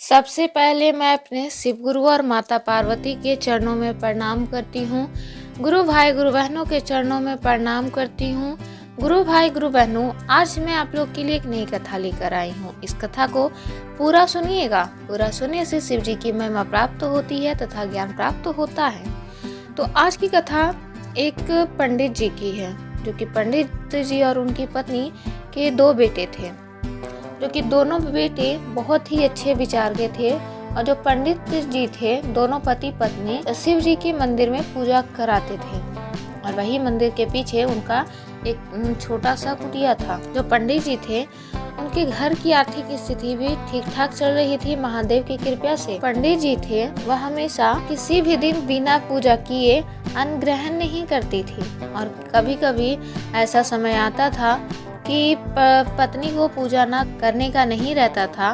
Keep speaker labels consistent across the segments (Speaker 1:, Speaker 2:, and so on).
Speaker 1: सबसे पहले मैं अपने शिव गुरु और माता पार्वती के चरणों में प्रणाम करती हूँ। गुरु भाई गुरु बहनों के चरणों में प्रणाम करती हूँ। गुरु भाई गुरु बहनों, आज मैं आप लोग के लिए एक नई कथा लेकर आई हूँ। इस कथा को पूरा सुनिएगा। पूरा सुनने से शिव जी की महिमा प्राप्त होती है तथा ज्ञान प्राप्त होता है। तो आज की कथा एक पंडित जी की है, जो कि पंडित जी और उनकी पत्नी के दो बेटे थे, जो कि दोनों बेटे बहुत ही अच्छे विचार के थे। और जो पंडित जी थे, दोनों पति पत्नी शिव जी के मंदिर में पूजा कराते थे, और वही मंदिर के पीछे उनका एक छोटा सा कुटिया था। जो पंडित जी थे, उनके घर की आर्थिक स्थिति भी ठीक ठाक चल रही थी महादेव की कृपा से। पंडित जी थे, वह हमेशा किसी भी दिन बिना पूजा किए अन्न ग्रहण नहीं करती थी। और कभी कभी ऐसा समय आता था कि पत्नी को पूजा न करने का नहीं रहता था,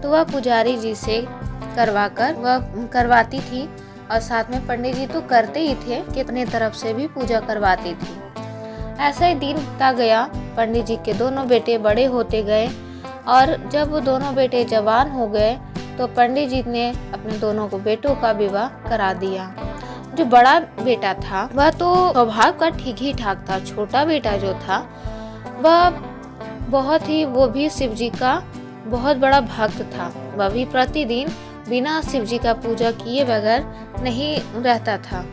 Speaker 1: तो वह पुजारी जी से वह करवाती थी। और साथ में पंडित जी तो करते ही थे कि अपने तरफ से भी पूजा करवाती थी। ऐसा ही दिन बीतता गया। पंडित जी के दोनों बेटे बड़े होते गए, और जब वो दोनों बेटे जवान हो गए तो पंडित जी ने अपने दोनों को बेटों का विवाह करा दिया। जो बड़ा बेटा था, वह तो स्वभाव का ठीक ही ठाक था। छोटा बेटा जो था, वह वो भी शिव जी का बहुत बड़ा भक्त था। वह भी प्रतिदिन बिना शिव जी का पूजा किए बगैर नहीं रहता था,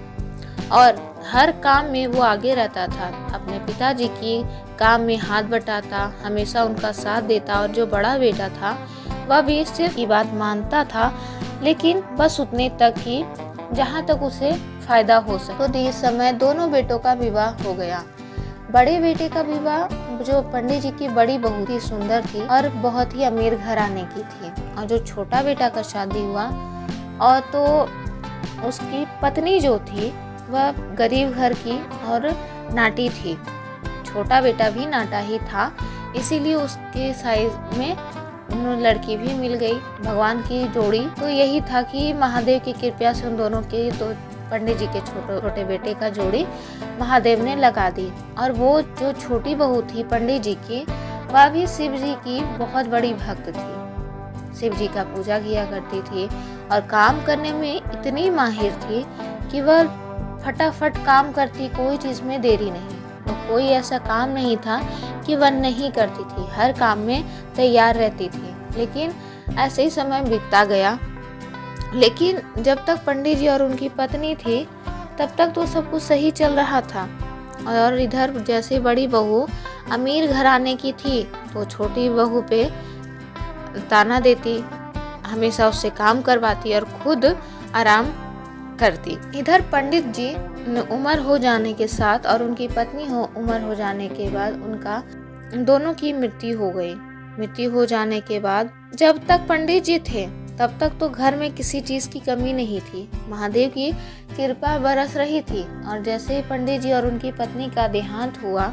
Speaker 1: और हर काम में वो आगे रहता था। अपने पिताजी की काम में हाथ बटाता, हमेशा उनका साथ देता। और जो बड़ा बेटा था, वह भी सिर्फ की बात मानता था, लेकिन बस उतने तक ही जहाँ तक उसे फायदा हो सके। तो इस समय दोनों बेटों का विवाह हो गया। बड़े बेटे का विवाह, जो पंडित जी की बड़ी बहू थी, सुंदर थी और बहुत ही अमीर घराने की थी। और जो छोटा बेटा का शादी हुआ, और तो उसकी पत्नी जो थी, वह गरीब घर की और नाटी थी। छोटा बेटा भी नाटा ही था, इसीलिए उसके साइज में लड़की भी मिल गई। भगवान की जोड़ी तो यही था कि महादेव की कृपा से उन दोनों के तो पंडित जी के छोटे बेटे का जोड़ी महादेव ने लगा दी। और वो जो छोटी बहू थी पंडित जी की, वह भी शिव जी की बहुत बड़ी भक्त थी। शिव जी का पूजा किया करती थी और काम करने में इतनी माहिर थी कि वह फटाफट काम करती, कोई चीज में देरी नहीं। तो कोई ऐसा काम नहीं था कि वह नहीं करती थी, हर काम में तैयार रहती थी। लेकिन ऐसे ही समय बीतता गया। लेकिन जब तक पंडित जी और उनकी पत्नी थी, तब तक तो सब कुछ सही चल रहा था। और इधर जैसे बड़ी बहू अमीर घराने की थी, तो छोटी बहू पे ताना देती, हमेशा उससे काम करवाती और खुद आराम करती। इधर पंडित जी उम्र हो जाने के साथ और उनकी पत्नी उम्र हो जाने के बाद उनका दोनों की मृत्यु हो गई। मृत्यु हो जाने के बाद जब तक पंडित जी थे, तब तक तो घर में किसी चीज की कमी नहीं थी। महादेव की कृपा बरस रही थी। और जैसे ही पंडित जी और उनकी पत्नी का देहांत हुआ,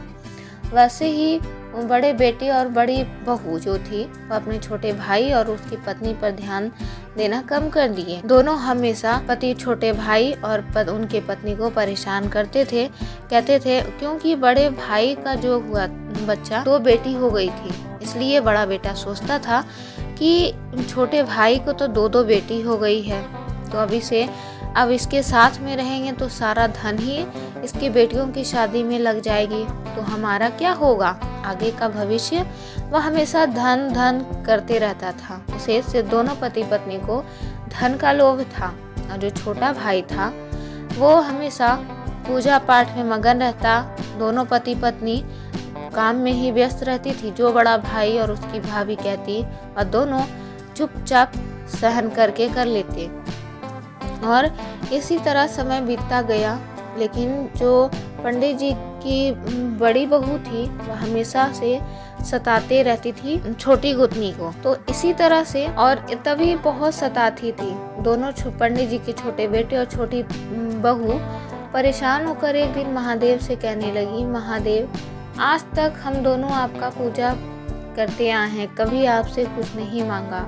Speaker 1: वैसे ही बड़े बेटे और बड़ी बहू जो थी, वह अपने छोटे भाई और उसकी पत्नी पर ध्यान देना कम कर दिए। दोनों हमेशा पति छोटे भाई और उनके पत्नी को परेशान करते थे। कहते थे, क्योंकि बड़े भाई का जो हुआ बच्चा, 2 बेटी हो गई थी, इसलिए बड़ा बेटा सोचता था कि छोटे भाई को तो 2 बेटी हो गई है, तो अब इसके साथ में रहेंगे तो सारा धन ही इसकी बेटियों की शादी में लग जाएगी, तो हमारा क्या होगा आगे का भविष्य। वह हमेशा धन धन करते रहता था। उसे से दोनों पति पत्नी को धन का लोभ था। और जो छोटा भाई था, वो हमेशा पूजा पाठ में मगन रहता। दोनों पति पत्नी काम में ही व्यस्त रहती थी। जो बड़ा भाई और उसकी भाभी कहती, और दोनों चुपचाप सहन करके कर लेते। और इसी तरह समय बीतता गया। लेकिन जो पंडित जी की बड़ी बहू थी, वह हमेशा से सताते रहती थी छोटी गुतनी को। तो इसी तरह से और तभी बहुत सताती थी। दोनों पंडित जी के छोटे बेटे और छोटी बहू परेशान होकर एक दिन महादेव से कहने लगी, महादेव, आज तक हम दोनों आपका पूजा करते आए हैं, कभी आपसे कुछ नहीं मांगा,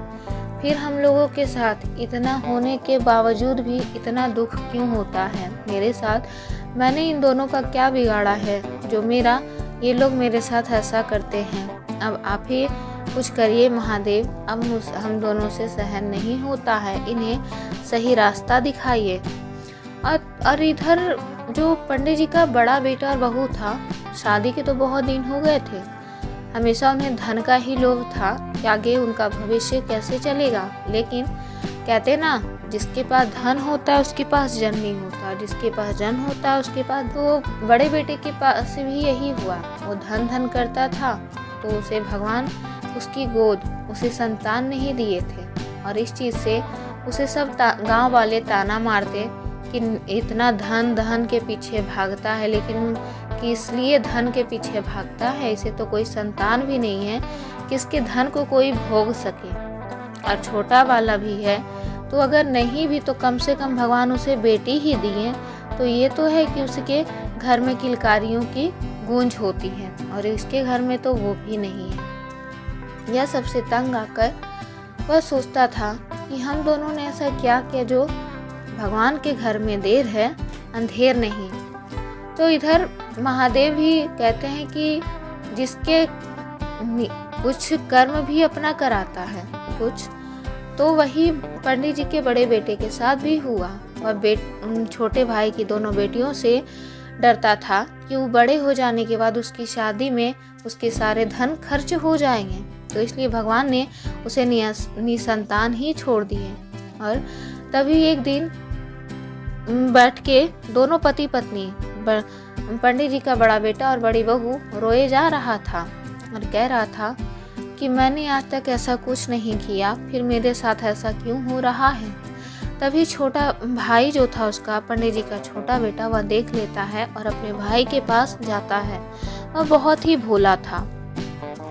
Speaker 1: फिर हम लोगों के साथ इतना होने के बावजूद भी इतना दुख क्यों होता है मेरे साथ? मैंने इन दोनों का क्या बिगाड़ा है जो ये लोग मेरे साथ ऐसा करते हैं? अब आप ही कुछ करिए महादेव, अब हम दोनों से सहन नहीं होता है, इन्हें सही रास्ता दिखाइए। और इधर जो पंडित जी का बड़ा बेटा और बहू था, शादी के तो बहुत दिन हो गए थे, हमेशा उन्हें धन का ही लोभ था कि आगे उनका भविष्य कैसे चलेगा। लेकिन कहते ना, जिसके पास धन होता है उसके पास जन नहीं होता, जिसके पास जन होता है उसके पास। तो बड़े बेटे के पास भी यही हुआ, वो धन धन करता था तो उसे भगवान उसकी गोद, उसे संतान नहीं दिए थे। और इस चीज़ से उसे सब गांव वाले ताना मारते कि इतना धन धन के पीछे भागता है, लेकिन किस लिए धन के पीछे भागता है, इसे तो कोई संतान भी नहीं है किसके धन को कोई भोग सके। और छोटा वाला भी है तो अगर नहीं भी तो कम से कम भगवान उसे बेटी ही दिए, तो ये तो है कि उसके घर में किलकारियों की गूंज होती है, और इसके घर में तो वो भी नहीं है। यह सबसे तंग आकर वह सोचता था कि हम दोनों ने ऐसा क्या किया जो भगवान के घर में देर है अंधेर नहीं। तो इधर महादेव भी कहते हैं कि जिसके कुछ कर्म भी अपना कराता है कुछ, तो वही पंडित जी के बड़े बेटे के साथ भी हुआ। वह छोटे भाई की दोनों बेटियों से डरता था कि वो बड़े हो जाने के बाद उसकी शादी में उसके सारे धन खर्च हो जाएंगे, तो इसलिए भगवान ने उसे निसंतान ही छोड़ दिए। और तभी एक दिन बैठ के दोनों पति पत्नी, पंडित जी का बड़ा बेटा और बड़ी बहू, रोए जा रहा था और कह रहा था कि मैंने आज तक ऐसा कुछ नहीं किया, फिर मेरे साथ ऐसा क्यों हो रहा है। तभी छोटा भाई जो था उसका, पंडित जी का छोटा बेटा, वह देख लेता है और अपने भाई के पास जाता है। वह बहुत ही भोला था,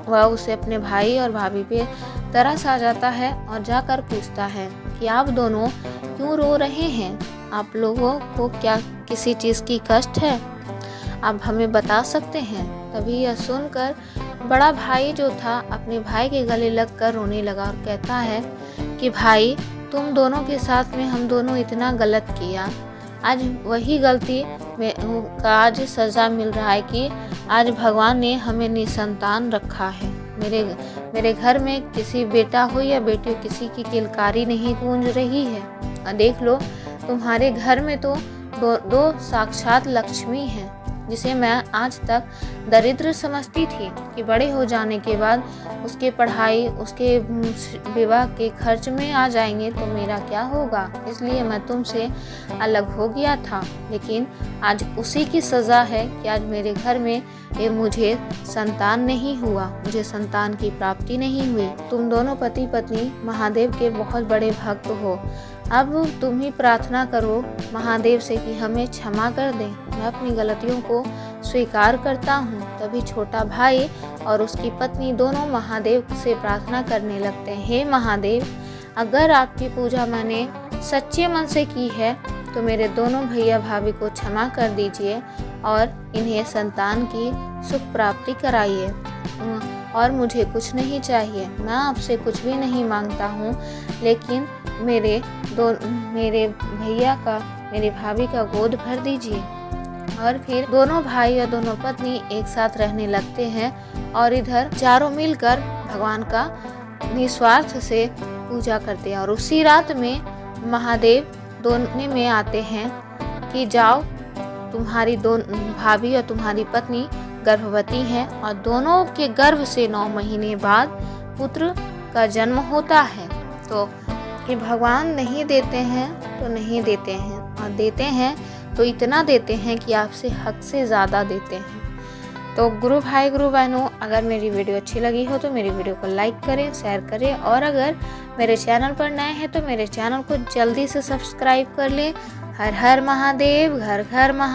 Speaker 1: वह उसे अपने भाई और भाभी पे तरस आ जाता है और जाकर पूछता है कि आप दोनों क्यों रो रहे हैं, आप लोगों को क्या किसी चीज़ की कष्ट है, आप हमें बता सकते हैं। तभी यह सुनकर बड़ा भाई जो था अपने भाई के गले लगकर रोने लगा और कहता है कि भाई, तुम दोनों के साथ में हम दोनों इतना गलत किया, आज वही गलती का आज सज़ा मिल रहा है कि आज भगवान ने हमें निसंतान रखा है। मेरे घर में किसी बेटा हो या बेटी हो, किसी की किलकारी नहीं गूंज रही है। और देख लो, तुम्हारे घर में तो दो साक्षात लक्ष्मी हैं, जिसे मैं आज तक दरिद्र समझती थी कि बड़े हो जाने के बाद उसके पढ़ाई, उसके विवाह के खर्च में आ जाएंगे तो मेरा क्या होगा, इसलिए मैं तुमसे अलग हो गया था। लेकिन आज उसी की सज़ा है कि आज मेरे घर में मुझे संतान नहीं हुआ, मुझे संतान की प्राप्ति नहीं हुई। तुम दोनों पति पत्नी महादेव के बहुत बड़े भक्त हो, अब तुम ही प्रार्थना करो महादेव से कि हमें क्षमा कर दें, मैं अपनी गलतियों को स्वीकार करता हूँ। तभी छोटा भाई और उसकी पत्नी दोनों महादेव से प्रार्थना करने लगते हैं, हे महादेव, अगर आपकी पूजा मैंने सच्चे मन से की है तो मेरे दोनों भैया भाभी को क्षमा कर दीजिए और इन्हें संतान की सुख प्राप्ति कराइए। और मुझे कुछ नहीं चाहिए, मैं आपसे कुछ भी नहीं मांगता हूँ, लेकिन मेरे भैया का, मेरी भाभी का गोद भर दीजिए। और फिर दोनों भाई और दोनों पत्नी एक साथ रहने लगते हैं और इधर चारों मिलकर भगवान का निस्वार्थ से पूजा करते हैं। और उसी रात में महादेव दोनों में आते हैं कि जाओ, तुम्हारी भाभी और तुम्हारी पत्नी गर्भवती हैं और दोनों के गर्भ से 9 महीने बाद पुत्र का जन्म होता है। तो कि भगवान नहीं देते हैं तो नहीं देते हैं, और देते हैं तो इतना देते हैं कि आपसे हक से ज़्यादा देते हैं। तो गुरु भाई गुरु बहनों, अगर मेरी वीडियो अच्छी लगी हो तो मेरी वीडियो को लाइक करें, शेयर करें, और अगर मेरे चैनल पर नए हैं तो मेरे चैनल को जल्दी से सब्सक्राइब कर लें। हर हर महादेव, घर घर महादेव।